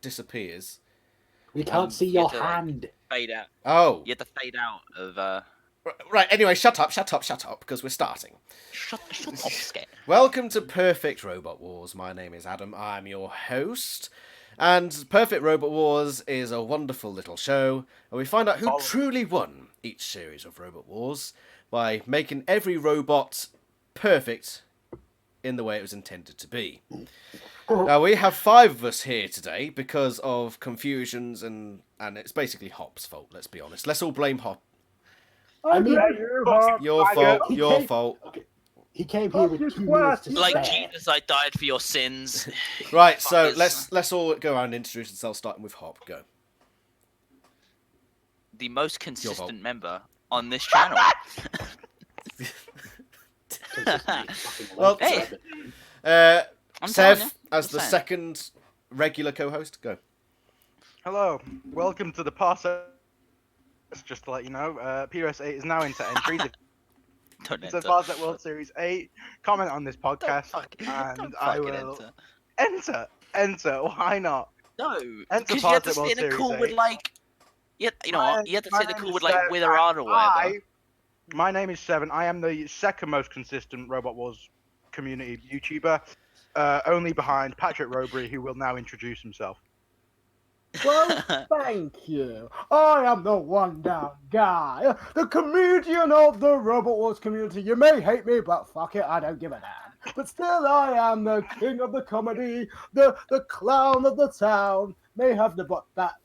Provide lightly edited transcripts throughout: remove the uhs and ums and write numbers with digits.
disappears. We can't see your hand. Fade out. Oh. You have to fade out of... Right, anyway, shut up, because we're starting. Shut up, Scare. Welcome to Perfect Robot Wars. My name is Adam, I'm your host. And Perfect Robot Wars is a wonderful little show, and we find out who truly won each series of Robot Wars by making every robot perfect in the way it was intended to be. Now, we have 5 of us here today because of confusions, and it's basically Hop's fault, let's be honest. Let's all blame Hop. I mean, Your fault. Okay. He came here with 2 minutes to Like spare. Jesus, I died for your sins. Right, so Fuckers. let's all go around and introduce ourselves, starting with Hop. Go. The most consistent member on this channel. Well, Hey. I'm telling you, Sev, as just the saying. second regular co-host, go. Hello, welcome to the process. Just to let you know, POS8 is now into entries. Don't It's enter. a Parsec World Series 8. Comment on this podcast, and Don't I fucking will enter. enter. Why not? No, Enter because you have to Parsec World sit in a Series call 8. with like... You know what? You have to My sit in a name call is with like Sev, with or on or whatever. My name is Seven. I am the second most consistent Robot Wars community YouTuber, only behind Patrick Rowberry, who will now introduce himself. Well, thank you. I am the one down guy, the comedian of the Robot Wars community. You may hate me, but fuck it, I don't give a damn. But still, I am the king of the comedy, the clown of the town. May have the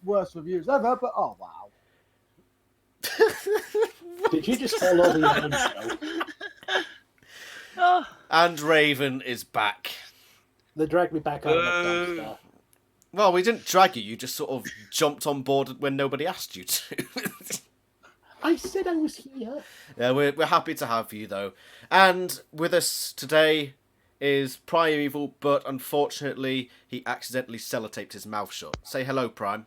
worst reviews ever, but oh wow. Did you just fall over your own show? Oh, And Raven is back. They dragged me back out of the dumpster. Well, we didn't drag you. You just sort of jumped on board when nobody asked you to. I said I was here. Yeah, we're happy to have you, though. And with us today is Primeval, but unfortunately, he accidentally sellotaped his mouth shut. Say hello, Prime.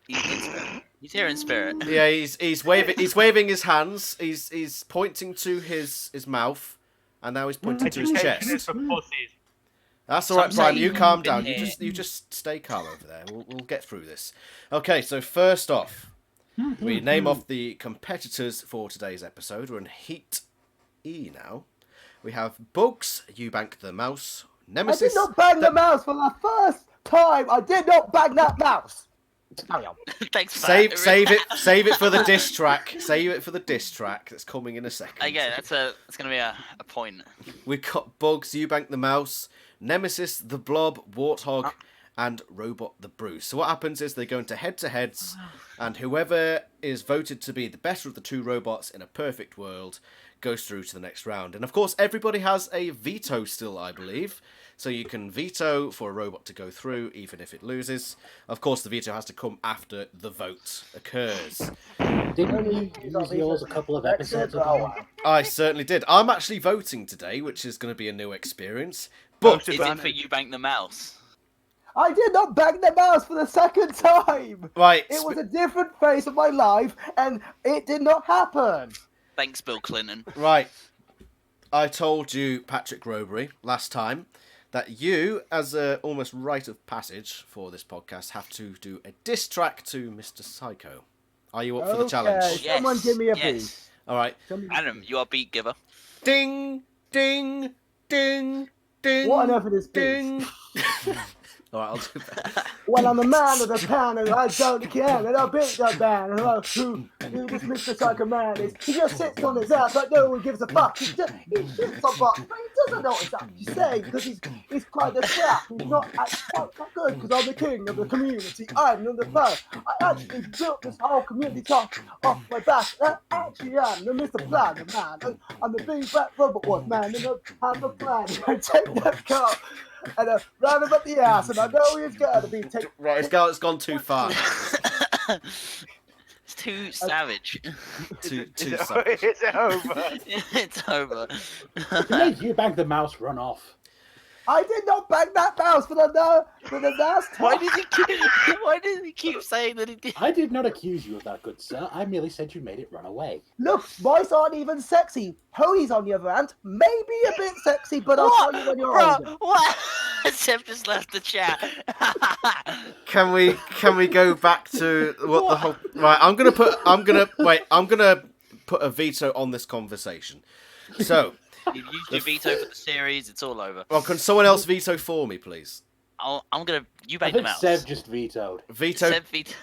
he's here in spirit. Yeah, he's waving his hands. He's pointing to his mouth, and now he's pointing to his Education is chest. for pussies. That's all right, Some Prime. say You calm you've down. been You just stay calm over there. We'll get through this. Okay, so first off, we name off the competitors for today's episode. We're in Heat E now. We have Bugs, Eubank the Mouse, I Nemesis. did not bang the mouse for the first time. I did not bang that mouse. Carry on. Thanks for Save that. save it for the diss track. Save it for the diss track that's coming in a second. Again, that's gonna be a point. We've got Bugs, Eubank the Mouse, Nemesis the Blob, Warthog, and Robot the Bruce. So what happens is they go into head-to-heads, and whoever is voted to be the better of the 2 robots in a perfect world goes through to the next round. And of course, everybody has a veto still, I believe. So you can veto for a robot to go through, even if it loses. Of course, the veto has to come after the vote occurs. Didn't you use yours a couple of episodes ago? I certainly did. I'm actually voting today, which is going to be a new experience. But Is it for you bank the mouse? I did not bang the mouse for the second time. right, It was a different phase of my life, and it did not happen. Thanks, Bill Clinton. right. I told you, Patrick Rowberry, last time, that you, as a almost rite of passage for this podcast, have to do a diss track to Mr. Psycho. Are you up for the challenge? Yes, Someone give me a beat. yes. All right. Adam, you are beat giver. Ding, ding, ding, ding. What on earth is this ding. beat? All right, I'll do that. Well, I'm the man of the town, and I don't care, and I'll beat the band. And who this Mr. Psycho Man is? He just sits on his ass like no one gives a fuck. He sits on box, but he doesn't know what he's actually saying because he's quite a crap. He's not quite good because I'm the king of the community. I'm the fan. I actually built this whole community top off my back. I actually am the Mr. Planner Man. I'm the big fat robot one man, and I have a plan. I take that car. And round him up the ass, and I know he's got to be taken. Right, it's gone too far. It's too savage. too It's savage. over. It's over. You made you bang the mouse run off. I did not bang that mouse for the last time. Why did he keep saying that he did? I did not accuse you of that, good sir. I merely said you made it run away. Look, mice aren't even sexy. Ponies, on the other hand, may be a bit sexy, but I'll tell you when you're older. What? Seb just left the chat. Can we go back to what the whole right? I'm gonna put a veto on this conversation. So, You've used your veto for the series. It's all over. well, can someone else veto for me, please? I'm gonna. You I bang the think mouse. Sev just vetoed. Veto. Seb veto.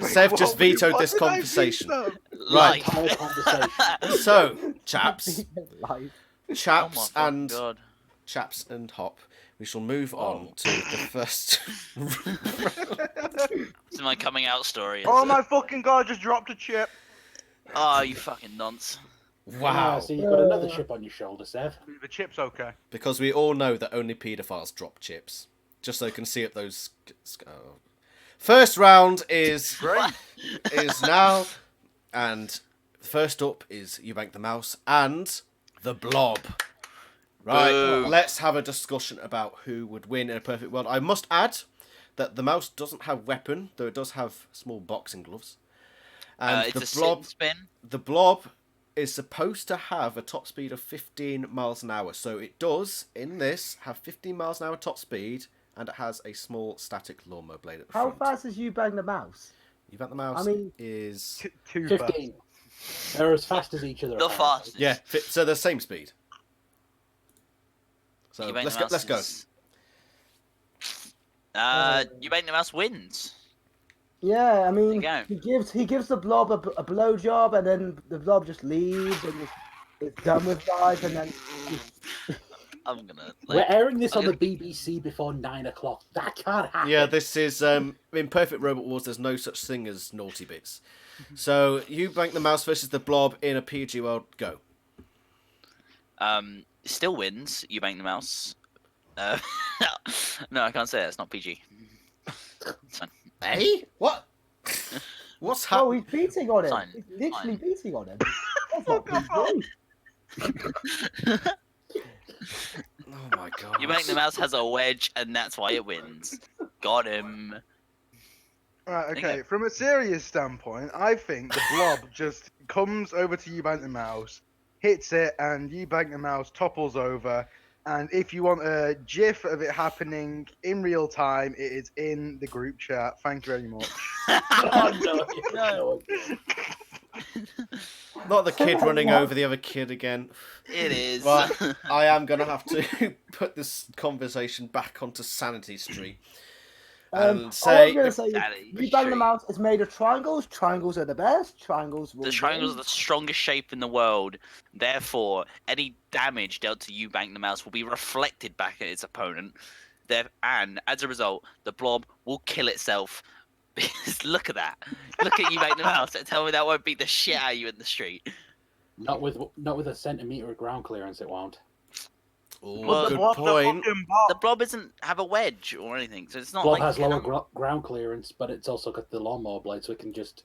Sev What just were you- vetoed what this did I conversation. veto? Right. Life. Entire conversation. So, chaps, Live. Oh chaps, my fucking and god. chaps and Hop. We shall move on to the first. This is my coming out story. Oh my fucking god! I just dropped a chip. Oh, you fucking nonce. Wow. So you've got another chip on your shoulder, Sev. The chip's okay. Because we all know that only paedophiles drop chips. Just so you can see up those. Oh. First round is now, and first up is Eubank the Mouse and the Blob. Right, Boo. let's have a discussion about who would win in a perfect world. I must add that the mouse doesn't have weapon, though it does have small boxing gloves. And It's a the Blob, spin. the Blob is supposed to have a top speed of 15 miles an hour. So it does, in this, have 15 miles an hour top speed, and it has a small static lawnmower blade at the How front. fast is you bang the mouse? Eubank the Mouse I mean- is... Too fast. 15. They're as fast as each other. The apparently. fastest. Yeah, so they're the same speed. So You bang let's the go. mouse Let's go. is- you bang the mouse wins. Yeah, I mean, There he gives the Blob a blow job, and then the Blob just leaves and it's done with life, and then I'm gonna. We're Like, airing this on I'm the BBC before 9 o'clock. That can't happen. Yeah, this is in Perfect Robot Wars. There's no such thing as naughty bits. So Eubank the Mouse versus the Blob in a PG world. Go. still wins. You bang the mouse. No, I can't say that. It's not PG. It's fine. Hey, what? What's oh, happening? he's beating on him. Fine, He's literally fine. beating on him. That's not PG. Oh my god! You bang the mouse has a wedge, and that's why it wins. Got him. Right, There you okay. go. From a serious standpoint, I think the blob just comes over to Eubank the Mouse, hits it, and Eubank the Mouse topples over. And if you want a GIF of it happening in real time, it is in the group chat. Thank you very much. Oh, no. Not the kid running over the other kid again. It is. Right, I am gonna have to put this conversation back onto Sanity Street and All say I'm gonna say is, Daddy, you bang the street. mouse is made of triangles. Triangles are the best. Triangles will The triangles are win. the strongest shape in the world. Therefore, any damage dealt to you bang the mouse will be reflected back at its opponent. And as a result, the blob will kill itself. Because look at that. Look at you bang the mouse and tell me that won't beat the shit out of you in the street. Not with a centimetre of ground clearance, it won't. oh, Well, good What's the point. fucking blob? The blob doesn't have a wedge or anything, so it's not Blob like has you lower know- ground clearance, but it's also got the lawnmower blade, so it can just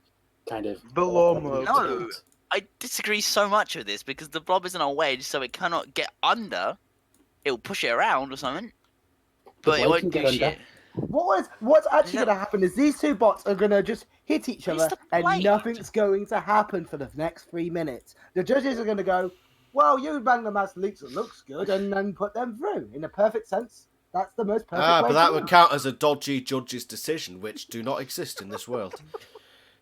kind of. The lawnmower No. I disagree so much with this because the blob isn't a wedge, so it cannot get under. It'll push it around or something, but blade it can won't get do under. shit. What's actually No. going to happen is these two bots are going to just hit each It's other, the and blade. nothing's going to happen for the next 3 minutes. The judges are going to go, well, you bang the mouse looks good, and then put them through. In a perfect sense, that's the most perfect way But to that win. would count as a dodgy judge's decision, which do not exist in this world.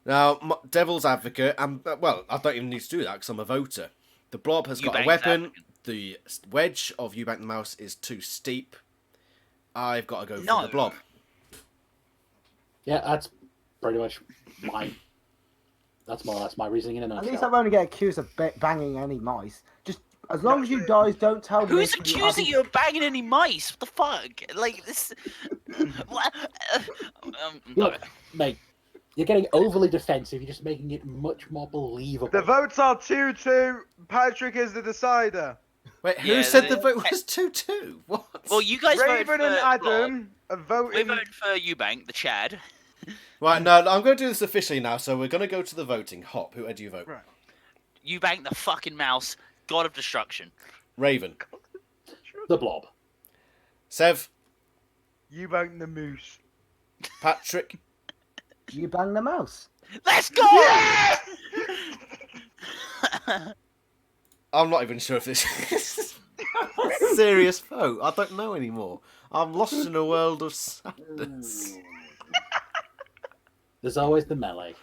Now, devil's advocate, and well, I don't even need to do that because I'm a voter. The blob has got a Eubank's weapon. advocate. The wedge of Eubank the Mouse is too steep. I've got to go for No. the blob. Yeah, that's pretty much my. That's more or less my reasoning in a At nutshell. least I won't get accused of banging any mice. Just as long as you guys don't tell me. Who's that accusing you of banging any mice? What the fuck? Like this. What? Look, mate, you're getting overly defensive. You're just making it much more believable. The votes are 2-2. Patrick is the decider. Wait, who Yeah, said the they- vote was 2-2? What? Well, you guys voted Raven for and Blob. Adam are We voting. voted for Eubank, the Chad. Right, no, I'm going to do this officially now, so we're going to go to the voting. Hop, who do you vote? Right. Eubank, the fucking mouse, god of destruction. Raven. The blob. Sev. Eubank the Moose. Patrick. You bang the mouse. Let's go! I'm not even sure if this is a serious vote. I don't know anymore. I'm lost in a world of sadness. There's always the melee.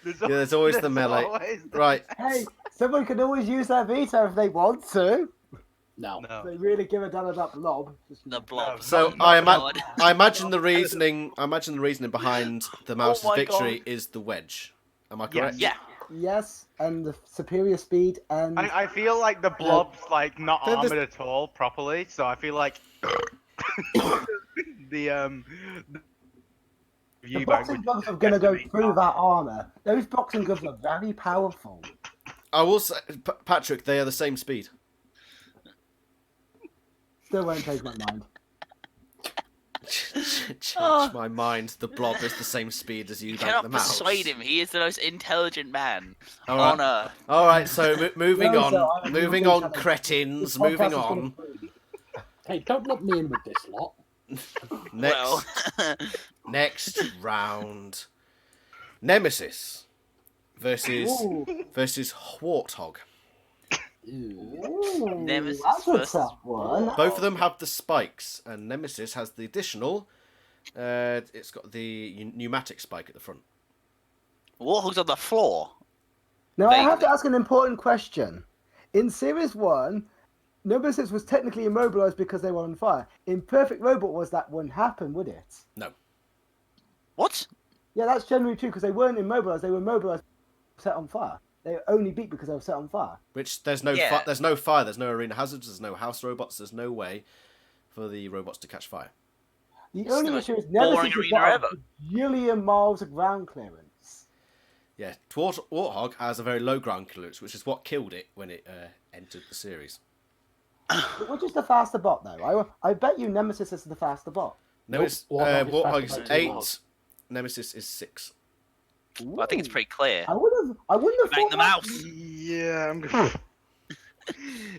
There's always the melee. Right. Hey, someone can always use their veto if they want to. No. No. They really give a damn about blob. The blob. So Not I God. imagine the reasoning. I imagine the reasoning behind the mouse's my victory God. is the wedge. Am I correct? Yeah. Yes, and the superior speed and I feel like the blob's like not Then there's- armored at all properly, so I feel like the the boxing gloves are going to go through that armor. Those boxing gloves are very powerful. I will say, Patrick, they are the same speed. Still won't change my mind. Change Oh. my mind. The blob is the same speed as you. You Bank cannot the mouse. persuade him. He is the most intelligent man All on right. earth. All right. So moving No, on. sir, I agree Moving with on, each other. cretins. This Moving podcast is on. gonna prove- Hey, don't lump me in with this lot. Next. Well, Next round. Nemesis versus Ooh. Warthog. Ooh, Nemesis that's a versus tough one. Both of them have the spikes, and Nemesis has the additional. It's got the pneumatic spike at the front. Warthog's on the floor. Now I have to Vaguely. ask an important question. In Series 1, Nemesis was technically immobilized because they were on fire. In Perfect Robot Wars, that wouldn't happen, would it? What? Yeah, that's generally true because they weren't immobilized. They were immobilized, set on fire. They were only beat because they were set on fire. Which there's no Yeah. there's no fire, there's no arena hazards, there's no house robots, there's no way for the robots to catch fire. The It's only the issue is boring Nemesis has arena got ever. a bajillion miles of ground clearance. Yeah, Warthog has a very low ground clearance, which is what killed it when it entered the series. Which is the faster bot, though? I bet you Nemesis is the faster bot. Nemesis, Warthog is Warthog faster is by 2 8, miles. Nemesis is 6. Well, I think it's pretty clear. I wouldn't have Bang thought the that. mouse. Yeah,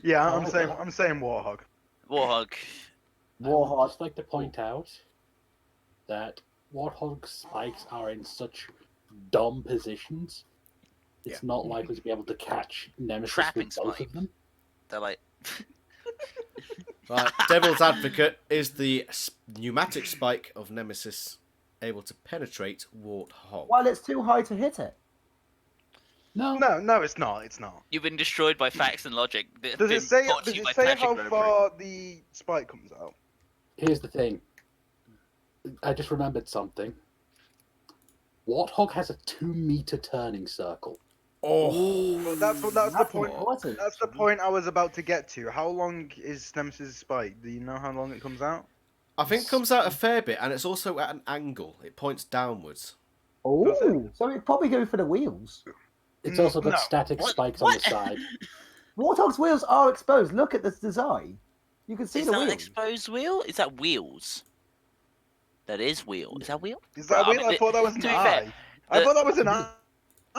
yeah, I'm saying Warthog. Warthog. I would Warhog. just like to point out that Warthog's spikes are in such dumb positions. It's not likely to be able to catch Nemesis Trapping with both spike. of them. They're like, Right, Devil's Advocate is the pneumatic spike of Nemesis able to penetrate Warthog. While it's too high to hit it. No. No, it's not. It's not. you've been destroyed by facts and logic. that have Does been it say? brought to Does you it by say Patrick how Rowberry. far the spike comes out? Here's the thing. I just remembered something. Warthog has a 2-meter turning circle. Oh, Well, that's the point. important. That's the point I was about to get to. How long is Nemesis' spike? Do you know how long it comes out? I think it comes out a fair bit, and it's also at an angle. It points downwards. Oh, so it'd probably go for the wheels. It's also got No. static What? spikes on the What? side. Warthog's wheels are exposed. Look at this design. You can see Is the that an wheels. exposed wheel? Is that wheels? That is wheel. Is that wheel? Is that Well, I wheel? mean, I thought that was an to be fair, eye. I the- thought that was an eye.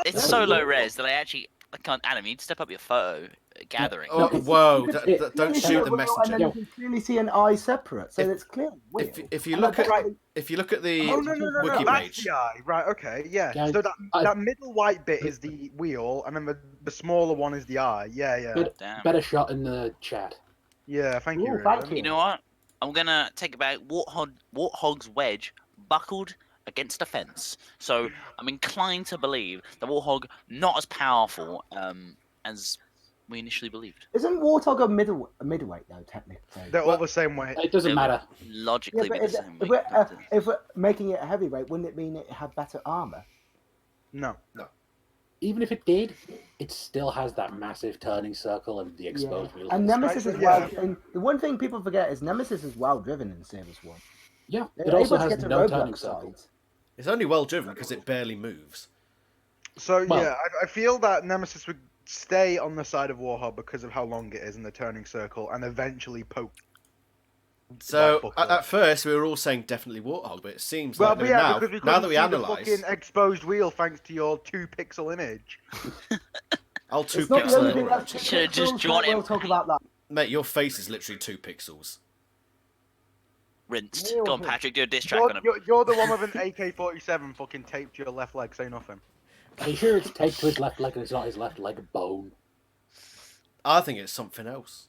It's Yeah. so low res that I can't. Adam, you need to step up your photo gathering. Oh, Look, it's- whoa! you can see- Don't clearly see shoot the wheel, And then messenger. you can clearly see an eye separate, so If- it's clear. Wheel. If you And look that's at right. if you look at the Oh no! wiki That's page, the eye. Right. Okay. Yeah. Guys, So that I- that middle white bit is the wheel, and then the smaller one is the eye. Yeah. But- Damn. Better shot in the chat. Yeah. Thank you. Ooh, thank Raven. You know what? I'm gonna take about Warthog's wedge buckled against a fence. So I'm inclined to believe the Warthog not as powerful as we initially believed. Isn't Warthog a middleweight though, technically? They're all Well- the same weight. It doesn't It matter. would logically be the same if, weight, we're, but, if we're making it a heavyweight, wouldn't it mean it had better armor? No. Even if it did, it still has that massive turning circle and the Yeah. exposed wheels. And Nemesis is Right, well. yeah. And the one thing people forget is Nemesis is well driven in Series 1. Yeah, They're it also able to has get to no roadblock turning circle. sides. it's only well driven because it barely moves. So Well- yeah, I feel that Nemesis would stay on the side of Warhog because of how long it is in the turning circle, and eventually poke. So Buckle. at first we were all saying definitely Warthog, but it seems Well, like but yeah, now, because we now couldn't that we see the analyse, fucking exposed wheel thanks to your 2-pixel image. I'll 2 It's not the pixel only it, thing that's Should've just pixels, drawn but we'll it. talk about that. mate. Your face is literally 2 pixels. rinsed. Yeah, Go on, okay. Patrick, do a diss track on him. You're the one with an AK-47 fucking taped to your left leg. Say nothing. Are you sure it's taped to his left leg and it's not his left leg bone? I think it's something else.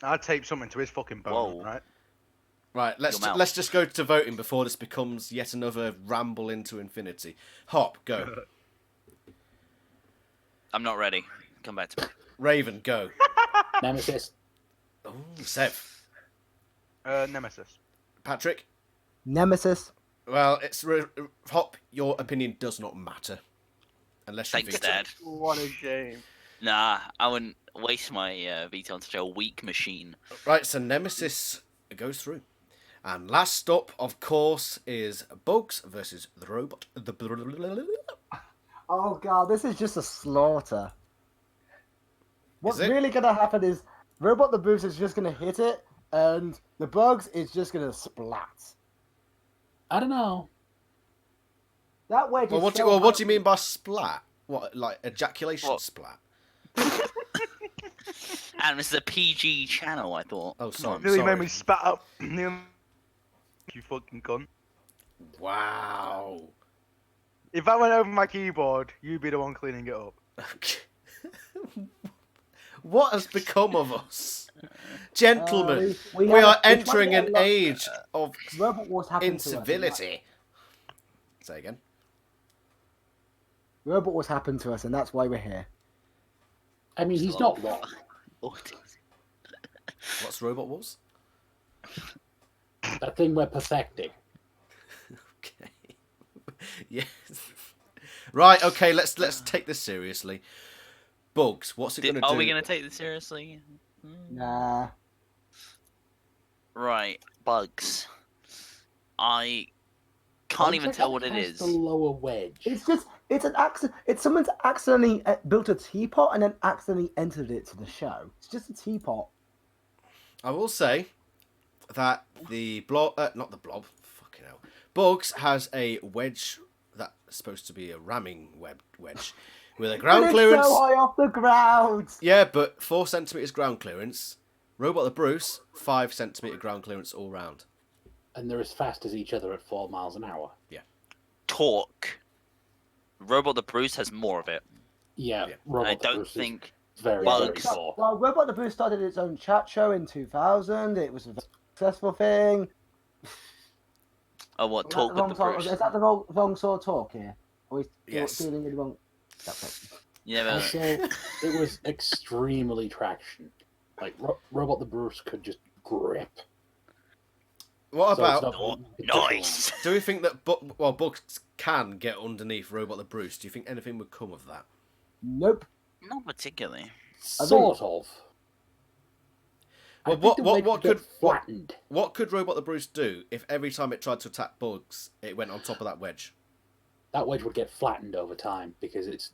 I'd tape something to his fucking bone, Whoa. right? Right, Your mouth. let's just go to voting before this becomes yet another ramble into infinity. Hop, go. I'm not ready. Come back to me. Raven, go. Nemesis. Oh, Sev. Nemesis. Patrick. Nemesis. Well, Hop. Your opinion does not matter, unless you Thanks, think. Dad. What a shame. Nah, I wouldn't waste my veto on such a weak machine. Right, so Nemesis goes through, and last up, of course, is Bugs versus the robot. Oh god, this is just a slaughter. What's it? really gonna happen is Robot the Bruce is just gonna hit it, and the Bugs is just gonna splat. I don't know. That way. Well, what do you mean by splat? What, like ejaculation What? splat? And this is a PG channel, I thought. Oh, sorry. Nearly sorry. made me spat up. You fucking cunt. Wow. If that went over my keyboard, you'd be the one cleaning it up. What has become of us? Gentlemen, we have- are we entering tried to an get age of Robot Wars happened to us. incivility. Say again. Robot Wars happened to us, and that's why we're here. I mean, he's not wrong. What's Robot Wars? That thing we're perfecting. Okay. Yes. Right, okay, let's take this seriously. Bugs, what's it going to do? Are we going to take this seriously? Nah. Right, Bugs. I can't even tell what it is. The lower wedge. It's an accident. It's someone's accidentally built a teapot and then accidentally entered it to the show. It's just a teapot. I will say that the blob, not the blob, fucking hell. Bugs has a wedge that's supposed to be a ramming wedge with a ground But clearance. It's so high off the ground. Yeah, but 4 centimeters ground clearance. Robot the Bruce, 5 centimeter ground clearance all round. And they're as fast as each other at 4 miles an hour. Torque. Robot the Bruce has more of it. Yeah, Yeah. Robot I the don't Bruce is think very, Bugs- very tall. Well, Robot the Bruce started its own chat show in 2000. It was a very successful thing. Oh, what? Is that Talk the with the wrong Bruce. sort- Is that the wrong sort of talk here? Are we Yes. dealing with the wrong? That's right. Yeah, but Also, it was extremely traction. Like, Robot the Bruce could just grip. What So it's about? not- nice. Do we think that Bugs can get underneath Robot the Bruce? Do you think anything would come of that? Nope. Not particularly. Sort of. I Well, think the wedge what would get could flattened? what could Robot the Bruce do if every time it tried to attack Bugs, it went on top of that wedge? That wedge would get flattened over time because it's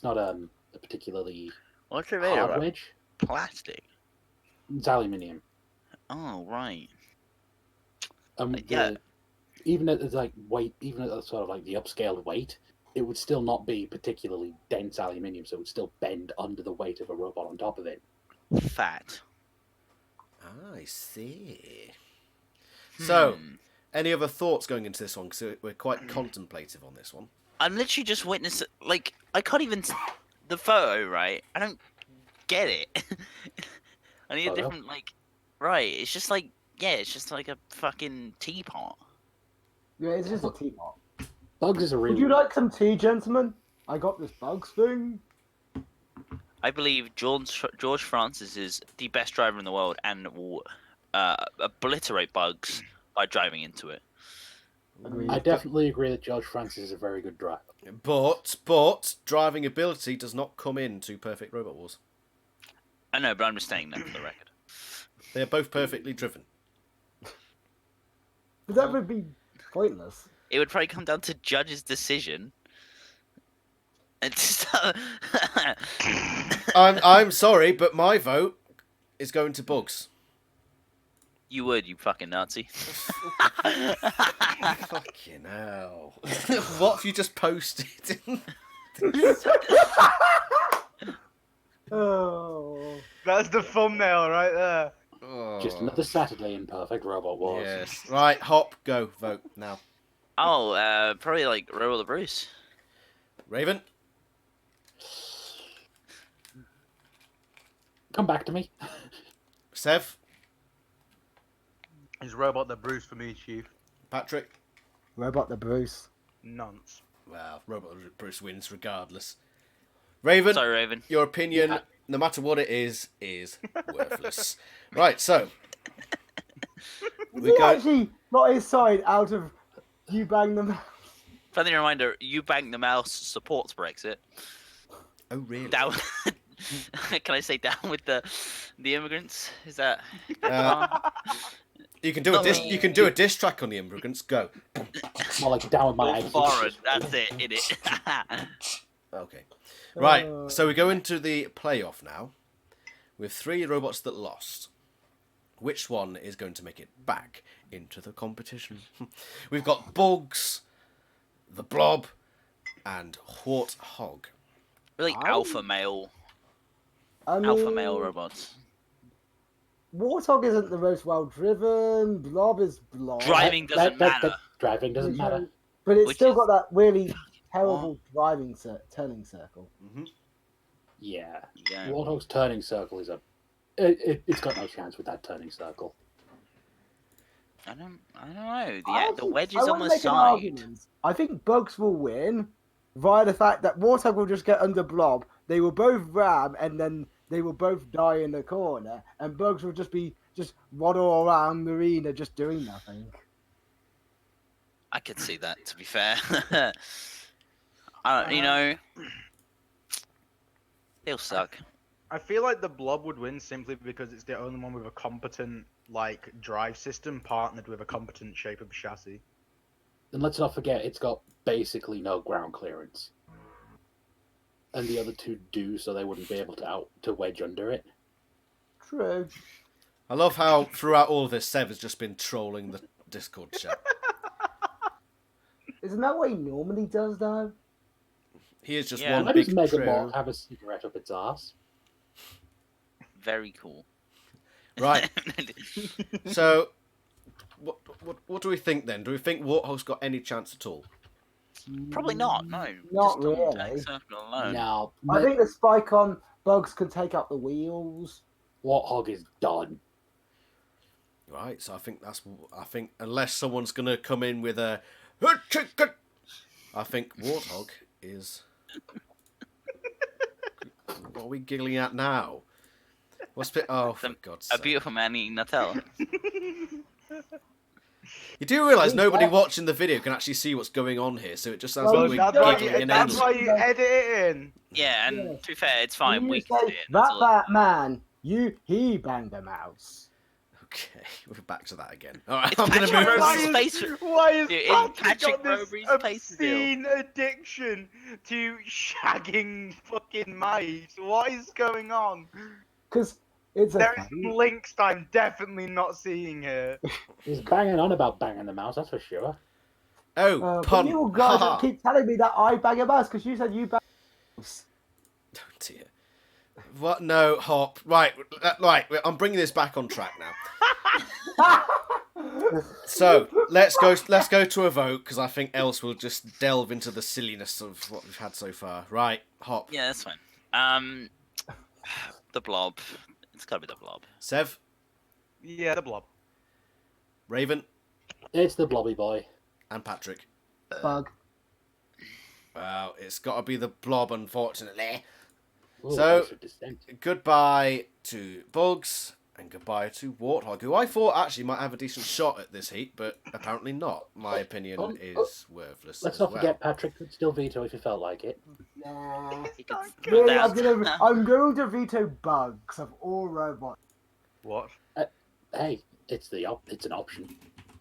not a particularly What's it made hard of? wedge. Plastic. It's aluminium. Oh, right. Yeah. Even at the weight, even at the sort of like the upscaled weight, it would still not be particularly dense aluminium, so it would still bend under the weight of a robot on top of it. Fat. I see. So, Hmm. any other thoughts going into this one? Because we're quite contemplative on this one. I'm literally just witnessing. Like, I can't even. The photo, right? I don't get it. I need a Photo? different, like. Right, it's just like. Yeah, it's just like a fucking teapot. Yeah, it's just a teapot. Bugs is a Would really you like some tea, gentlemen? I got this Bugs thing. I believe George Francis is the best driver in the world and will obliterate Bugs by driving into it. Agreed. I definitely agree that George Francis is a very good driver. But driving ability does not come into Perfect Robot Wars. I know, but I'm just saying that for the record. They are both perfectly driven. But that would be pointless. It would probably come down to judge's decision. It's I'm sorry, but my vote is going to Bugs. You would, you fucking Nazi. Fucking hell. What have you just posted? Oh. That's the thumbnail right there. Oh, Just another Saturday in Perfect Robot Wars. yes. Right, Hop, go. Vote now. Oh, probably like Robot the Bruce. Raven? Come back to me. Sev? Is Robot the Bruce for me, Chief? Patrick? Robot the Bruce. Nonce. Well, Robot Bruce wins regardless. Raven, Sorry, Raven. your opinion, no matter what it is worthless. Right, so We actually got his side out of you bang them. Friendly reminder: you bank the mouse supports Brexit. Oh really? Down. Can I say down with the immigrants? Is that? You can do a diss track on the immigrants. Go. More like down with my eggs. Foreign. That's it. In it. Okay. Right. So we go into the playoff now, with 3 robots that lost. Which one is going to make it back into the competition? We've got Bugs, the Blob, and Warthog. Really alpha male. I mean, Alpha male robots. Warthog isn't the most well driven. Blob is Blob. Driving doesn't matter. Driving doesn't matter. But it's Which still is- got that really terrible driving turning circle. Mm-hmm. Yeah. Yeah. Warthog's turning circle is it's got no chance with that turning circle. I don't know. I The think- wedge I is on wanna the make an side. argument. I think Bugs will win via the fact that Warthog will just get under Blob. They will both ram and then they will both die in the corner, and Bugs will just waddle around the arena just doing nothing. I could see that. To be fair, I don't. You know, they'll suck. I feel like the Blob would win simply because it's the only one with a competent drive system partnered with a competent shape of chassis. And let's not forget, it's got basically no ground clearance. And the other two do, so they wouldn't be able to wedge under it. True. I love how throughout all of this, Sev has just been trolling the Discord chat. Isn't that what he normally does, though? He is just Yeah. one Why big does Mega true. Bot have a cigarette up its ass? Very cool. Right. So, what do we think then? Do we think Warthog's got any chance at all? Probably not. No. Not Just on really. Jack Circle alone. No. I think the spike on Bugs can take up the wheels. Warthog is done. Right. So I think unless someone's gonna come in with a, I think Warthog is. What are we giggling at now? What's bit? Oh, for God's A sake! beautiful man eating Nutella. You do realise nobody watching the video can actually see what's going on here, so it just sounds Well, like we're That's why, giggling that's why inanely. you edit it in. Yeah, and Yeah. to be fair, it's fine. You We say, can see it. That's all. that man, he banged the mouse. Okay, we're back to that again. All right, It's I'm gonna Patrick move. Rowberry's This. face. Why is Dude, Patrick Patrick got this Rowberry's face reveal. obscene addiction to shagging fucking mice? What is going on? Because it's a There is links I'm definitely not seeing here. He's banging on about banging the mouse, that's for sure. Oh, but pun. you guys Ha. keep telling me that I bang a mouse because you said you bang a mouse. Oh dear. What? No, Hop. Right, right. I'm bringing this back on track now. So let's go to a vote because I think else we'll just delve into the silliness of what we've had so far. Right, Hop. Yeah, that's fine. The Blob. It's gotta be the Blob. Sev, Yeah, the Blob. Raven, It's the blobby boy. and Patrick. Bug. Well, it's got to be the Blob, unfortunately. Ooh, So- voice of dissent. Goodbye to Bugs and goodbye to Warthog, who I thought actually might have a decent shot at this heat, but apparently not. My opinion is worthless. Let's as not well. forget Patrick could still veto if he felt like it. Nah. He could Really, throw down. I'm going to veto Bugs of all robots. What? Hey, it's an option.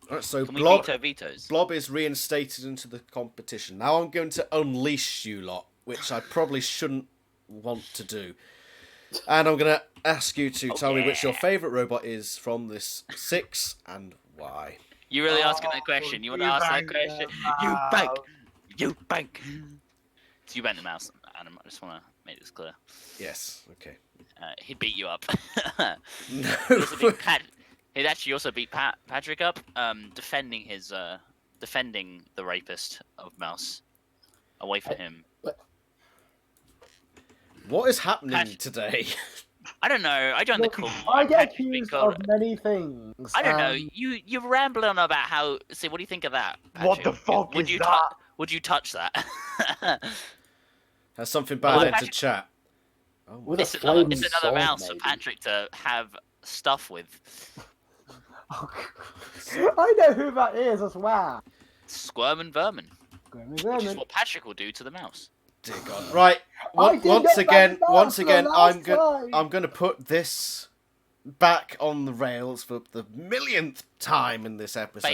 Alright, so Can we Blob, veto vetoes? Blob is reinstated into the competition. Now I'm going to unleash you lot, which I probably shouldn't want to do. And I'm going to ask you to tell me which your favourite robot is from this 6 and why. You really asking that question? You want to ask that question? You bank. You bank. So you bank the mouse, Adam. I just want to make this clear. Yes, okay. He'd beat you up. No. He'd also beat he'd actually also beat Patrick up, defending the rapist of Mouse away from him. What is happening Pat- today? I don't know. I joined the call. I I'm get Patrick accused Bickle. of many things. I don't know. You ramble on about how. See, what do you think of that? What the Patrick? fuck would is you that? would you touch that? Has something Well, bad entered Patrick- chat? Oh, With a it's another flaming sword, mouse maybe. for Patrick to have stuff with. Oh, I know who that is, I swear. Squirm and vermin, Grimmy which is Vermin. what Patrick will do to the mouse. dear God. Right. I did Once get again, back once the again, last time. I'm gonna put this back on the rails for the millionth time in this episode.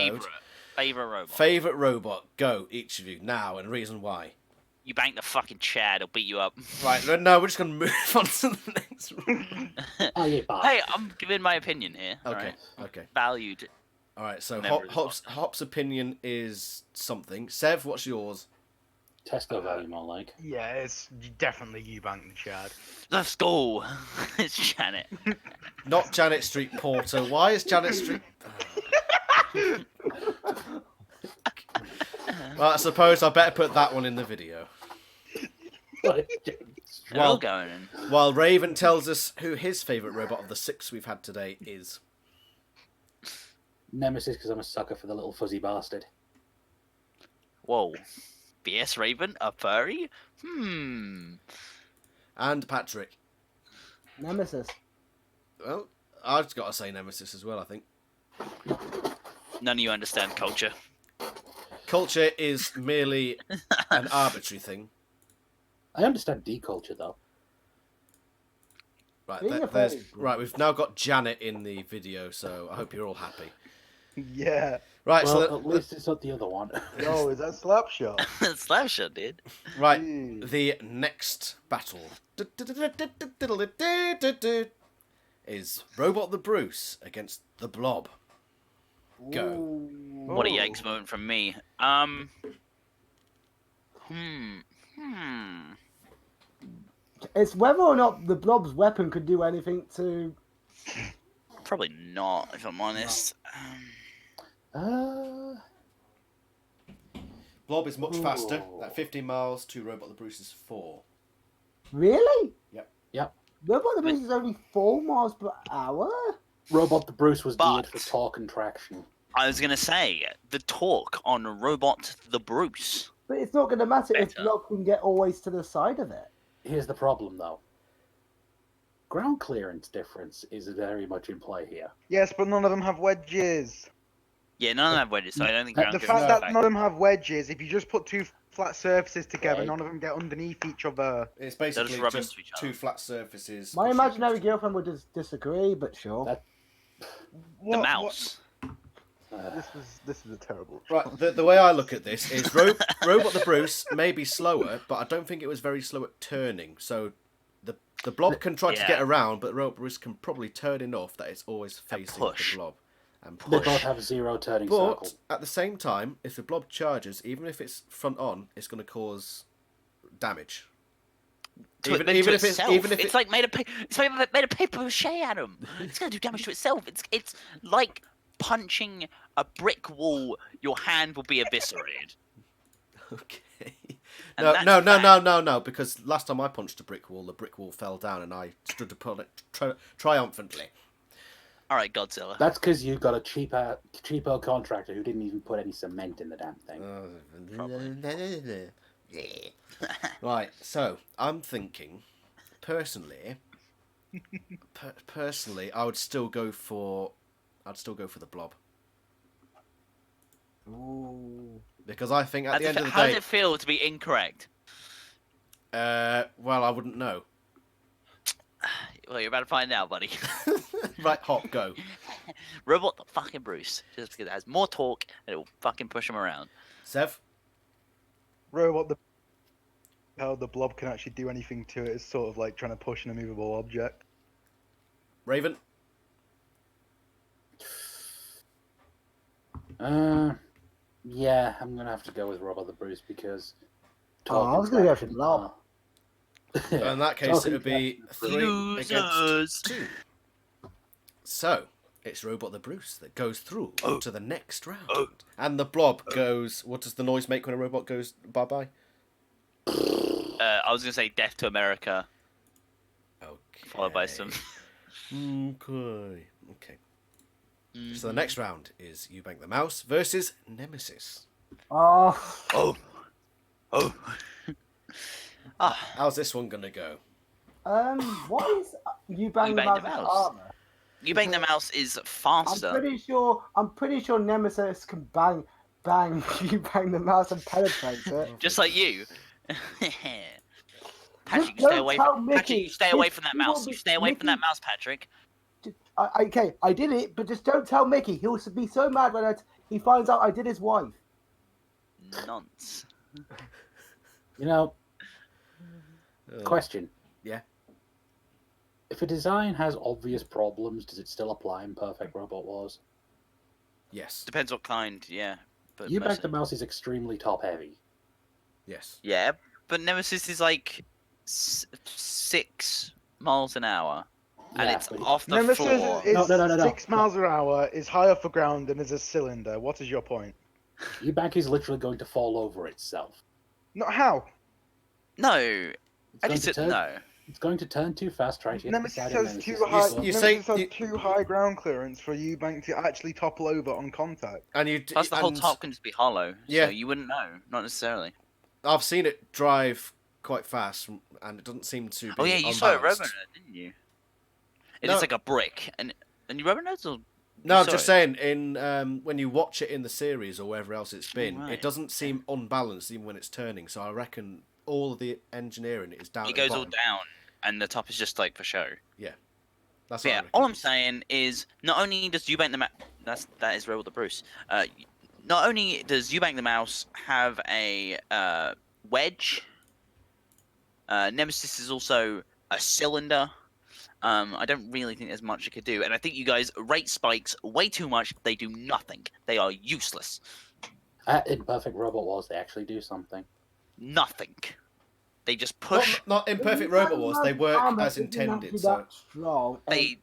Favorite robot. Favorite robot. Go, each of you now, and reason why. You bank the fucking Chad, he'll beat you up. Right. No, we're just gonna move on to the next one. Oh, yeah, Hey, I'm giving my opinion here. Okay. Alright? Okay. Valued. All right. So Member of the Hop's opinion is something. Sev, what's yours? Tesco value, more like. Yeah, it's definitely Eubank the Chad. Let's go. It's Janet. Not Janet Street Porter. Why is Janet Street? Well, I suppose I better put that one in the video. They're Well- all going in. While Raven tells us who his favourite robot of the 6 we've had today is. Nemesis, because I'm a sucker for the little fuzzy bastard. Whoa. BS Raven, a furry? And Patrick. Nemesis. Well, I've got to say Nemesis as well, I think. None of you understand culture. Culture is merely an arbitrary thing. I understand deculture, though. Right, Being a there's, furry. right, we've now got Janet in the video, so I hope you're all happy. Yeah. Right, Well, so at least it's not the other one. Yo, is that Slapshot? Slapshot, dude. right, Jeez. the next battle is Robot the Bruce against the Blob. Go. What a Oh. yikes moment from me. It's whether or not the Blob's weapon could do anything to. Probably not, if I'm honest. Blob is much faster, Ooh. at 15 miles to Robot the Bruce is 4. Really? Yep. Yep. Robot the Bruce is only 4 miles per hour? Robot the Bruce was geared But- for torque and traction. I was gonna say the torque on Robot the Bruce. But it's not going to matter if Better. Blob can get always to the side of it. Here's the problem, though. Ground clearance difference is very much in play here. Yes, but none of them have wedges. Yeah, none of them have wedges, so I don't think The ground fact clearance is a that factor. none of them have wedges, if you just put two flat surfaces together, Right. none of them get underneath each other. It's They'll just basically rub just into each other. 2 flat surfaces. My pushing imaginary against each girlfriend would disagree, but sure. That- The mouse. This is a terrible. Right, the way I look at this is Robot the Bruce may be slower, but I don't think it was very slow at turning. So the Blob can try to Yeah. get around, but Robot Bruce can probably turn enough that it's always facing the push. Blob. And They push. both have zero turning But circle. at the same time, if the Blob charges, even if it's front on, it's going to cause damage. Even if it's like made of made of paper mache, Adam. It's gonna do damage to itself. It's like punching a brick wall. Your hand will be eviscerated. Okay. And No, that's no, a no, fact. no, no, no. Because last time I punched a brick wall, the brick wall fell down, and I stood upon it triumphantly. All right, Godzilla. That's because you got a cheapo contractor who didn't even put any cement in the damn thing. Right. So I'm thinking, personally, I would still go for the Blob. Ooh. Because I think at the end of the How day, does it feel to be incorrect? well, I wouldn't know. Well, you're about to find out, buddy. Right, Hop, go. Robot the fucking Bruce, just because it has more torque and it will fucking push him around. Sev? Robot, how the Blob can actually do anything to it is sort of like trying to push an immovable object. Raven? Yeah, I'm gonna have to go with Robot the Bruce because. I was gonna go for Blob. In that case, it would be 3 Losers. against 2. So, it's Robot the Bruce that goes through to the next round. And the Blob goes... What does the noise make when a robot goes bye-bye? I was gonna say death to America. Okay. Followed by some. Okay. So the Mhm. next round is Eubank the Mouse versus Nemesis. Oh, Oh. Oh. Ah. How's this one gonna go? what is you bang the Bang the mouse Mouse. armor? You bang the mouse is I'm faster. pretty sure Nemesis can bang you bang the mouse and penetrate it. Just like you. Patrick, you Don't stay away tell from Mickey. Patrick, you stay away If from that he will mouse. be- You stay away from that Mickey- mouse, Patrick. Okay, I did it, but just don't tell Mickey. He'll be so mad when he finds out I did his wife. Nonce. You know, Uh, question. Yeah. If a design has obvious problems, does it still apply in Perfect Robot Wars? Yes. Depends what kind, yeah. But You most back of- the mouse is extremely top heavy. Yes. Yeah, but Nemesis is like 6 miles an hour, and Yeah, it's but- off the Nemesis floor. is No. 6 miles an hour, is high off the ground, and is a cylinder. What is your point? You back is literally going to fall over itself. Not how. No, It's I going, just to turn, no. it's going to turn too fast trying to get to the Nemesis side has of too Nemesis. high. You Nemesis say- has you- too high ground clearance for Eubank to actually topple over on contact. And you Plus, the whole and top can just be hollow, Yeah. so you wouldn't know. Not necessarily. I've seen it drive quite fast, and it doesn't seem to be. Oh yeah, you saw it unbalanced. Raven, didn't you? It No. is like a brick, and you Raven or No, you I'm saw just it? saying, when you watch it in the series or wherever else it's been, Right. it doesn't seem unbalanced even when it's turning. So I reckon all of the engineering is down. It at the goes all bottom. down, and the top is just like for show. That's But what I yeah, reckon. all I'm saying is not only does Eubank that is Rebel the Bruce. Not only does Eubank the Mouse have a wedge. Nemesis is also a cylinder. I don't really think there's much it could do, and I think you guys rate spikes way too much. They do nothing. They are useless. In Perfect Robot Wars, they actually do something. Nothing. They just push. Not in Perfect Robot Wars. They work as intended. So strong. They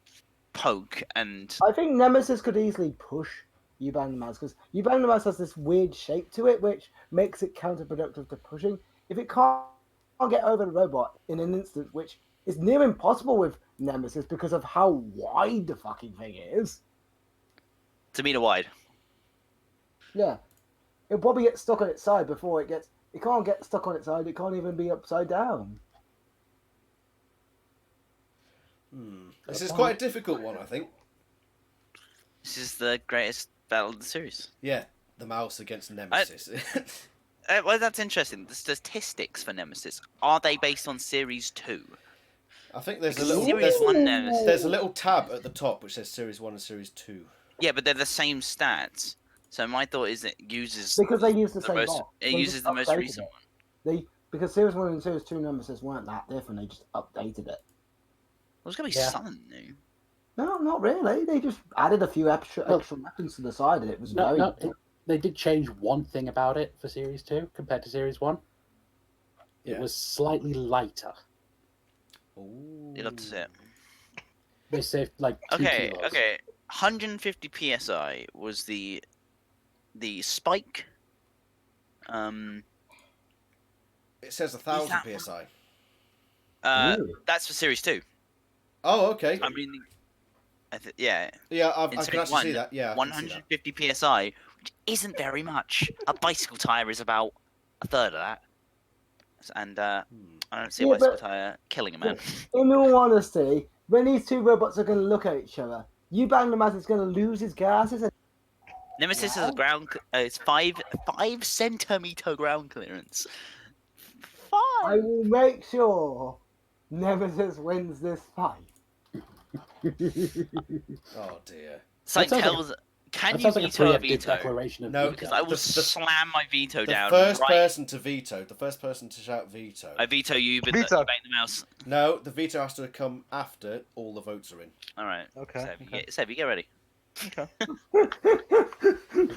poke and I think Nemesis could easily push You Bang the Mouse because You Bang the Mouse has this weird shape to it, which makes it counterproductive to pushing. If it can't get over the robot in an instant, which is near impossible with Nemesis because of how wide the fucking thing is. it's a meter wide. Yeah, it'll probably get stuck on its side before it gets. It can't get stuck on its side. It can't even be upside down. this is quite a difficult one, I think. This is the greatest battle of the series. Yeah, the mouse against Nemesis. Well, that's interesting. The statistics for Nemesis, are they based on Series 2? I think there's a Because little Series there's, 1 Nemesis. there's a little tab at the top which says Series 1 and Series 2. Yeah, but they're the same stats. So my thought is it uses Because they use the the same most. bot. It They uses just the most updated recent it. one. Because Series 1 and Series 2 Nemesis weren't that different. They just updated it. There's gonna be Yeah. something new. No, not really. They just added a few extra weapons to the side, and it was very. They did change one thing about it for Series 2 compared to Series 1. It Yeah. was slightly lighter. Ooh. You'll have to see it. They saved like 2 Okay, kilos. okay. 150 psi was the spike. It says 1,000 that- psi. Really? That's for Series 2. Oh, okay. I mean, yeah, Yeah, I in can Series actually 1, see that. Yeah, I can see that. 150 psi, which isn't very much. A bicycle tire is about a third of that. And I don't see a Yeah, bicycle but- tire killing a man. In all honesty, when these two robots are going to look at each other, You Bang the Mouse is going to lose his gases. And Nemesis has a ground. It's 5 centimeter ground clearance. I 5. will make sure Nemesis wins this fight. Oh dear. So That sounds like tells. Can That you sounds like a veto a preemptive veto? declaration of No, veto. Because I will The- slam my veto The down. first right. person to veto, the first person to shout veto. I veto you, but Veto. you bang the mouse. No, the veto has to come after all the votes are in. All right. Okay. Sev, you get ready.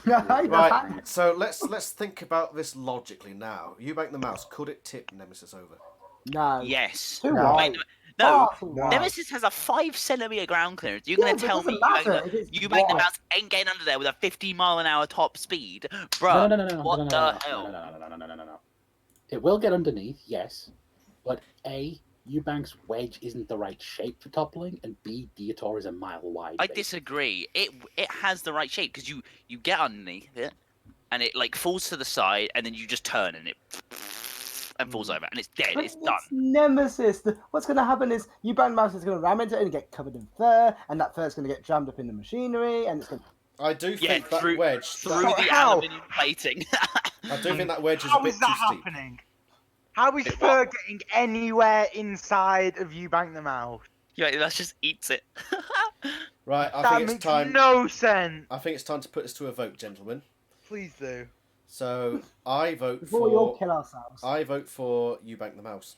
Right. So let's think about this logically now. You bank the mouse. Could it tip Nemesis over? No. Yes. Too No. wide. No. Far too wide. Nemesis has a 5 centimeter ground clearance. You're Yeah, gonna but it tell me doesn't matter if it's you bang the wide. mouse ain't getting under there with a 50-mile-an-hour top speed, bruh. What the hell? No. It will get underneath, yes, but A, Eubank's wedge isn't the right shape for toppling, and B, Dietor is a mile wide. I basically. disagree. It has the right shape because you get underneath it, and it like falls to the side, and then you just turn and it and falls over, and it's dead. But It's done. Nemesis. What's going to happen is Eubank Mouse is going to ram into it and get covered in fur, and that fur is going to get jammed up in the machinery, and it's going to... I do Yeah, think that through wedge. the How? aluminium plating. I do think that wedge is a How bit is that too steep. happening? How is It fur getting anywhere inside of Eubank the Mouse? Yeah, that just eats it. Right, I That think it's makes time. no sense. I think it's time to put this to a vote, gentlemen. Please do. So I vote Before we all for. kill ourselves. I vote for Eubank the Mouse.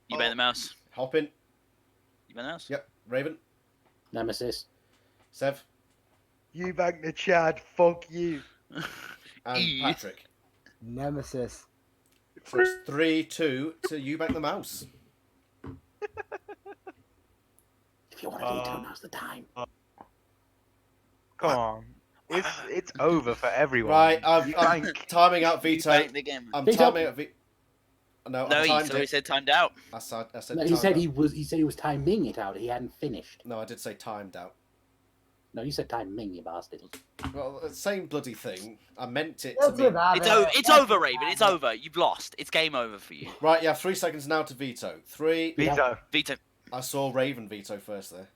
You bet the mouse. Hop in. You bet the mouse. Yep. Raven. Nemesis. Sev. Eubank the Chad, fuck you. And E. Patrick. Nemesis. So it's 3-2 to Eubank the Mouse. If you want to veto, now's the time. Come on. It's over for everyone. Right, I'm Eubank. timing out veto. Bank the game. I'm Veto. timing out veto. No, No, I he timed already it. said timed out. I said No, he timed said out. he said he was timing it out. He hadn't finished. No, I did say timed out. No, you said timing, you bastard. Well, same bloody thing. I meant it to Let's be. have it. It's over, Raven. It's over. You've lost. It's game over for you. Right, you have 3 seconds now to veto. 3. Veto. Veto. I saw Raven veto first there.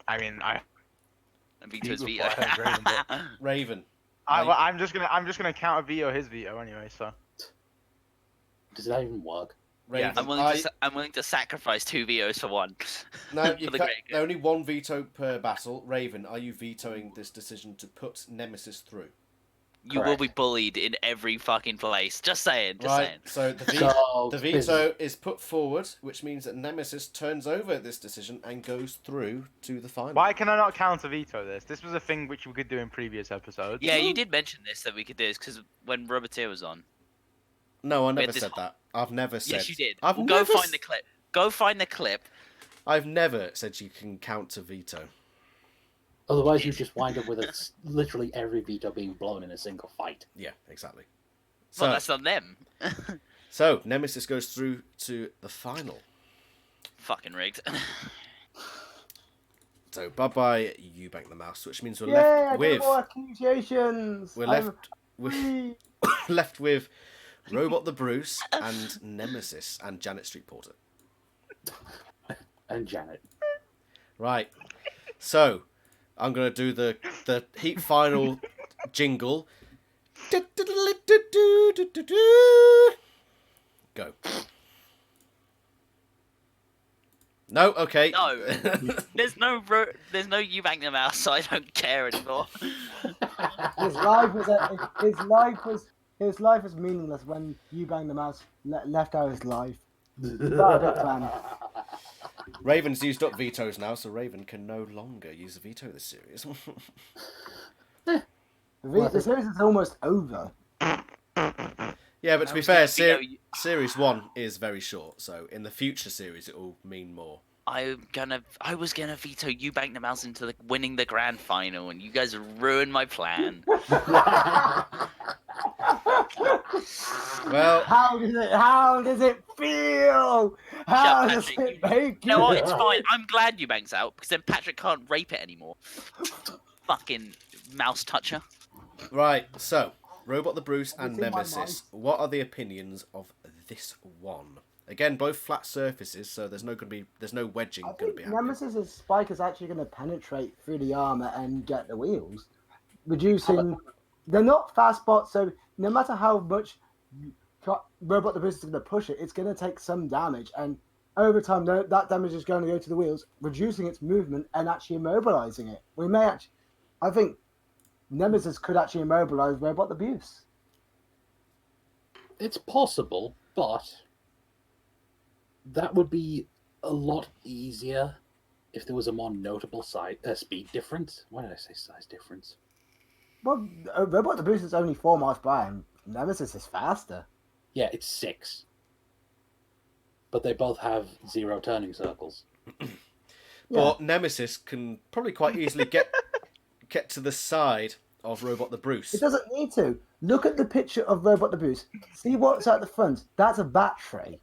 I mean, And veto's You veto. reply, Raven, but- Raven. I'm just gonna counter veto his veto anyway. So Does that even work? Raven. Yeah, I'm willing to sacrifice 2 vetoes for 1. No, for the great good. only 1 veto per battle. Raven, are you vetoing this decision to put Nemesis through? You will be bullied in every fucking place. Just saying. Just Right, saying. so the, So, the veto is put forward, which means that Nemesis turns over this decision and goes through to the final. why can I not counter veto this? This was a thing which we could do in previous episodes. Yeah, you did mention this that we could do this because when Robertier was on. No, I had never this said that. I've never said. Yes, you did. I've Well, never go find the clip. Go find the clip. I've never said you can counter veto. Otherwise, you just wind up with literally every veto being blown in a single fight. Yeah, exactly. Well, So, that's on them. so Nemesis goes through to the final. Fucking rigged. So bye bye, Eubank the Mouse, which means we're Yay, left I with got more accusations. we're I'm left with free. left with Robot the Bruce and Nemesis and Janet Street Porter. And Janet. Right. So I'm gonna do the Heap final jingle. Go. No, okay. No. There's no Eubank the Mouse, so I don't care anymore. His life was meaningless when you banged the mouse left out his life. Raven's used up vetoes now, so Raven can no longer use a veto this series. The series is almost over. Yeah, but to be was fair, gonna veto Series 1 is very short, so in the future series it will mean more. I was gonna veto Eubank the Mouse into winning the grand final, and you guys ruined my plan. Well, How does it feel? How does Patrick, it make You know what? It's fine. I'm glad Eubank's out, because then Patrick can't rape it anymore. Fucking mouse toucher. right, so, Robot the Bruce and It's in my Nemesis, mind. what are the opinions of this one? Again, both flat surfaces, so there's no wedging I going to think be happening. Nemesis' spike is actually going to penetrate through the armor and get the wheels, reducing. They're not fast spots, so no matter how much Robot the Bruce is going to push it, it's going to take some damage, and over time, that damage is going to go to the wheels, reducing its movement and actually immobilizing it. I think Nemesis could actually immobilize Robot the Bruce. It's possible, but that would be a lot easier if there was a more notable speed difference. Why did I say size difference? Well, Robot the Bruce is only 4 miles by, and Nemesis is faster. Yeah, it's 6. But they both have 0 turning circles. But Nemesis can probably quite easily get to the side of Robot the Bruce. It doesn't need to. Look at the picture of Robot the Bruce. See what's at the front. That's a battery.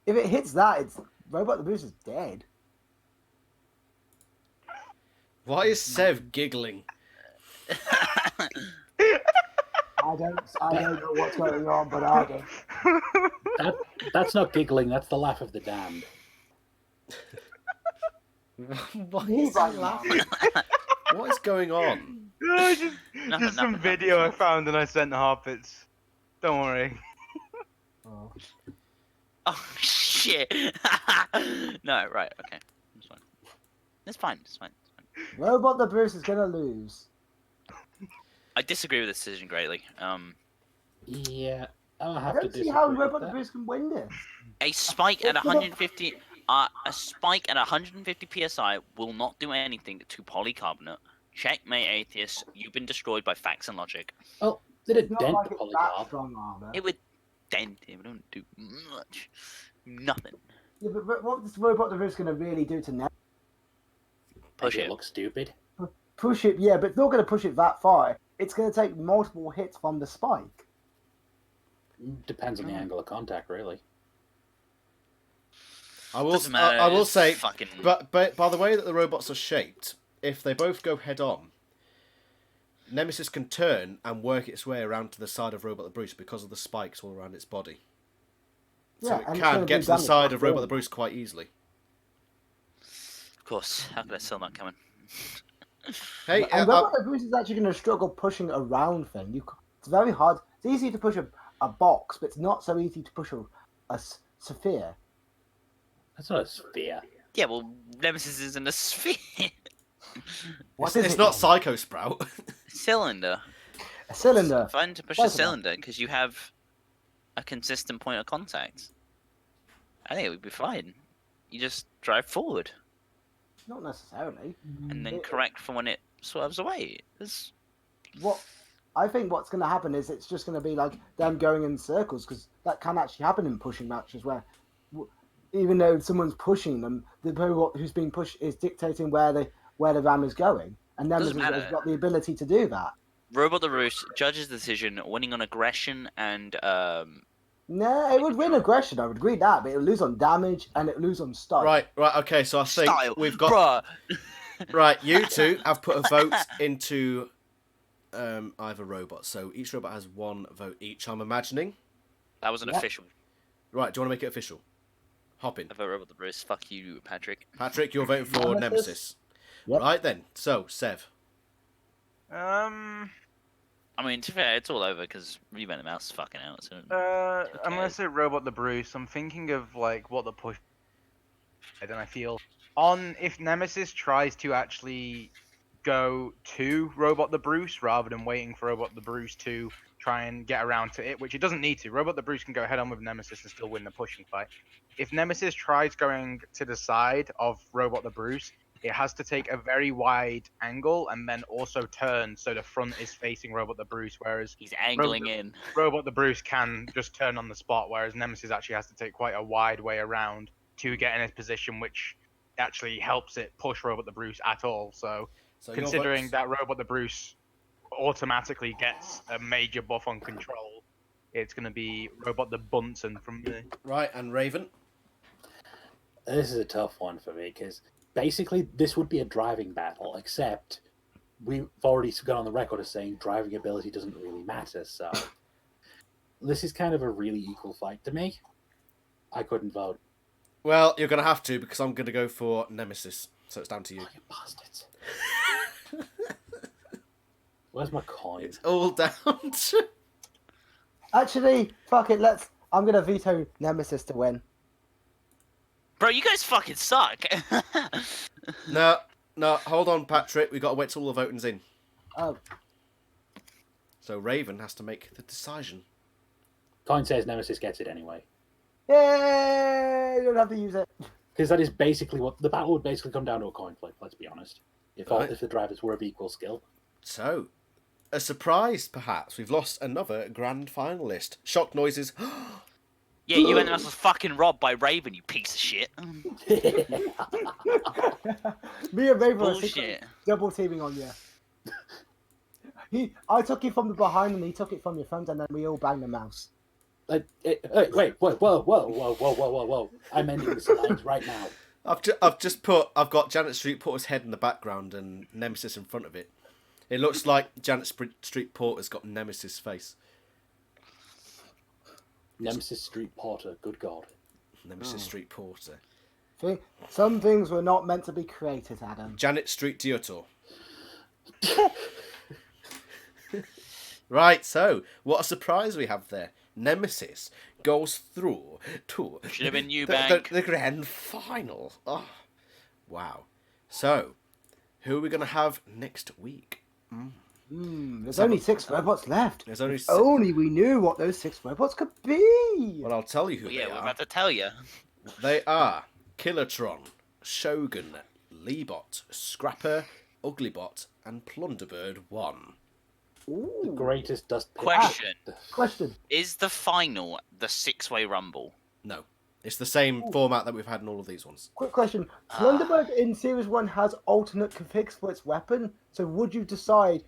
If it hits that, it's Robot the Bruce is dead. Why is Sev giggling? I don't know what's going on, but I do. That's not giggling. That's the laugh of the damned. Why is he laughing? What is going on? No, just some video I found and I sent Harpits. Don't worry. Oh. Oh shit! No, right, okay, it's fine. It's fine. It's fine. Robot the Bruce is gonna lose. I disagree with this decision greatly. Yeah, I'll I have to don't see disagree how with Robot the that. Bruce can win this. A spike at It's gonna- 150, a spike at 150 psi will not do anything to polycarbonate. Checkmate, atheists. You've been destroyed by facts and logic. Oh, did it It's not dent like the it's that polycarb? strong armor. It would dent it. It don't do much. Nothing. Yeah, but what this Robot the Bruce gonna really do to Nemesis? Push Make it. look stupid. Push it, yeah, but it's not gonna push it that far. It's gonna take multiple hits from the spike. Depends on the angle of contact, really. I will. Doesn't matter, I will it's say, fucking... but by the way that the robots are shaped, if they both go head on, Nemesis can turn and work its way around to the side of Robot the Bruce because of the spikes all around its body. So Yeah, it and it's can gonna get do to the damage side to of Robot the them. Bruce quite easily. Of course. How could I sell that coming? Hey, And Robot the Bruce is actually gonna struggle pushing around thing. It's very hard. It's easy to push a box, but it's not so easy to push a sphere. That's not a sphere. Yeah, well, Nemesis isn't a sphere. What it's is it not then? Psycho Sprout. Cylinder. A cylinder. It's fine to push Both a of them. cylinder because you have a consistent point of contact. I think it would be fine. You just drive forward Not necessarily. and then It- correct for when it swerves away. It's... What I think what's going to happen is it's just going to be like them going in circles, because that can actually happen in pushing matches where even though someone's pushing them, the robot who's being pushed is dictating where the ram is going, and Doesn't Nemesis has matter. got the ability to do that. Robot the Roos judges the decision, winning on aggression and No, it would win aggression. I would agree that, but it would lose on damage and it would lose on style. Right. Okay. So I think style. we've got Bruh. right. You two have put a vote into either robot. So each robot has one vote each. I'm imagining. That wasn't Yeah. official. Right. Do you want to make it official? Hop in. I vote Robot the Roos. Fuck you, Patrick. Patrick, you're voting for Nemesis. Nemesis. Yep. Right then. So Sev. I mean, to be fair, it's all over because Raven and Mouse is fucking out. So I'm gonna say Robot the Bruce. I'm thinking of like what the push. And I feel if Nemesis tries to actually go to Robot the Bruce rather than waiting for Robot the Bruce to try and get around to it, which it doesn't need to. Robot the Bruce can go head on with Nemesis and still win the pushing fight. If Nemesis tries going to the side of Robot the Bruce, it has to take a very wide angle and then also turn so the front is facing Robot the Bruce, whereas he's angling in. Robot the Bruce can just turn on the spot, whereas Nemesis actually has to take quite a wide way around to get in his position, which actually helps it push Robot the Bruce at all. So So considering that Robot the Bruce automatically gets a major buff on control, it's going to be Robot the Bunsen from me. Right, and Raven. This is a tough one for me because basically this would be a driving battle, except we've already gone on the record as saying driving ability doesn't really matter. So this is kind of a really equal fight to me. I couldn't vote. Well, you're gonna have to because I'm gonna go for Nemesis. So it's down to you. Oh, you bastards. Where's my coin? It's all down to. Actually, fuck it. I'm gonna veto Nemesis to win. Bro, you guys fucking suck. No, hold on, Patrick. We gotta wait till all the voting's in. Oh, So Raven has to make the decision. Coin says Nemesis gets it anyway. yay! You don't have to use it. Because that is basically what the battle would basically come down to, a coin flip, let's be honest. If Right. the drivers were of equal skill. So, a surprise, perhaps. We've lost another grand finalist. Shock noises. Yeah, you ended up fucking robbed by Raven, you piece of shit. Me and Raven are Bullshit. double teaming on you. I took you from the behind and he took it from your front, and then we all banged the mouse. Wait, whoa. I'm ending this alliance right now. I've got Janet Street Porter's head in the background and Nemesis in front of it. It looks like Janet Street Porter's got Nemesis' face. Nemesis Street Porter, good God. Nemesis Street Porter. Some things were not meant to be created, Adam. Janet Street Diotor. Right, so what a surprise we have there. Nemesis goes through to Should have been Eubank. the grand final. Oh, wow. So, who are we going to have next week? There's only 6 robots left. There's only If only we knew what those 6 robots could be. Well, I'll tell you who Yeah, they we're are. about to tell you. They are Killertron, Shogun, Leebot, Scrapper, Uglybot, and Plunderbird 1. The greatest dust pit. Question. Is the final the 6-way rumble? No. It's the same format that we've had in all of these ones. Quick question. Plunderbird in Series 1 has alternate configs for its weapon, so would you decide,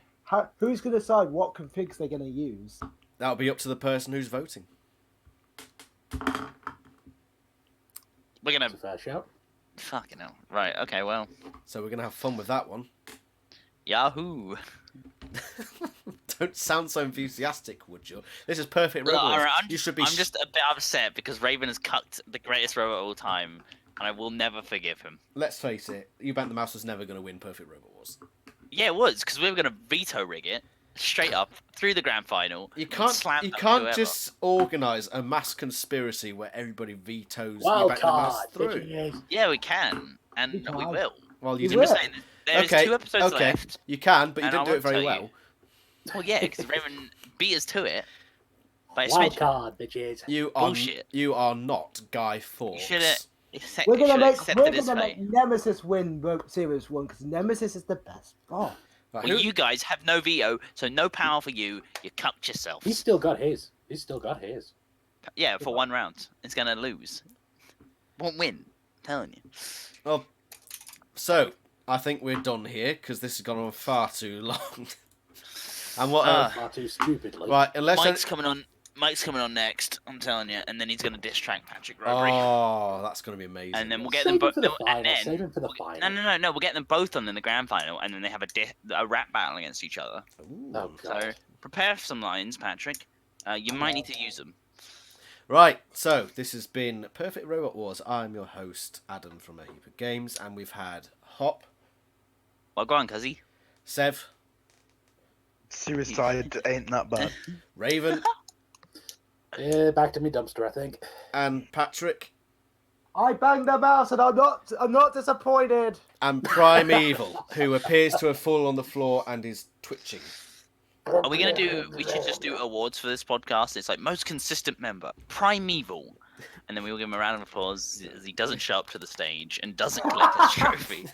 who's going to decide what configs they're going to use? That'll be up to the person who's voting. We're going That's a fair shout. Fucking hell. Right, okay, well. So we're going to have fun with that one. Yahoo! Don't sound so enthusiastic, would you? This is perfect robot. Alright, You should be. I'm just a bit upset because Raven has cucked the greatest robot of all time, and I will never forgive him. Let's face it. Eubank the Mouse was never going to win Perfect Robot Wars. Yeah, it was because we were going to veto rig it straight up through the grand final. You and can't. slam You dunk can't whoever. just organise a mass conspiracy where everybody vetoes Wild Eubank the Mouse card. through. Yeah, we can, and We we can. will. Well, you You I'm didn't. will. just saying, there's Okay, 2 episodes okay. left. You can, but you And I didn't do it won't very tell well. you. Well, yeah, because Raven beat us to it. By a Wild smidgen. card, bitches. You are. Bullshit. You are not Guy You Fawkes. should have We're gonna make accepted his fate. Nemesis win Series 1 because Nemesis is the best. Oh, Right, Well, who- you guys have no veto, so no power for you. You cucked yourselves. He's still got his. Yeah, for 1 round. It's going to lose. Won't win. I'm telling you. Well, so I think we're done here because this has gone on far too long. And what? Far too stupidly. Right, unless Mike's coming on next, I'm telling you, and then he's going to diss track Patrick Rowberry. Oh, that's going to be amazing. And then we'll get Save them him both. for the And final. then, Save him for the final. no, we'll get them both on in the grand final, and then they have a rap battle against each other. Ooh. Oh, So God. prepare some lines, Patrick. You might need to use them. Right, so this has been Perfect Robot Wars. I'm your host, Adam from A Heap of Games, and we've had Hop, Well, go on, cuzzy. Sev, Suicide ain't that bad. Raven, Yeah, back to me dumpster, I think. and Patrick, I banged the mouse and I'm not disappointed. and Primeval, who appears to have fallen on the floor and is twitching. Are we gonna do? We should just do awards for this podcast. It's like most consistent member, Primeval, and then we will give him a round of applause as he doesn't show up to the stage and doesn't collect his trophy.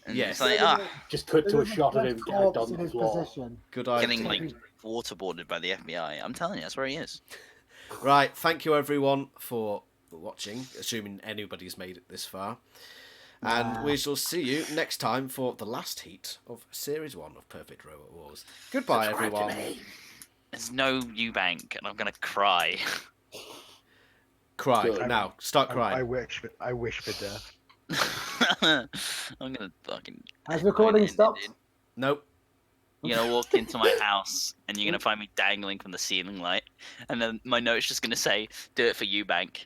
And Yes. it's like, Just cut to a shot of him Dead gagged corpse on in the his floor. position. Good idea. getting like waterboarded by the FBI. I'm telling you, that's where he is. Right, thank you everyone for watching, assuming anybody's made it this far. And we shall see you next time for the last heat of Series 1 of Perfect Robot Wars. Goodbye, Subscribe to everyone. me. There's no Eubank, and I'm gonna cry. Cry. Good. Now, start I crying. wish for death. I'm gonna fucking. Has recording end it, stopped? dude. Nope. You're gonna walk into my house and you're gonna find me dangling from the ceiling light, and then my note's just gonna say, "Do it for Eubank."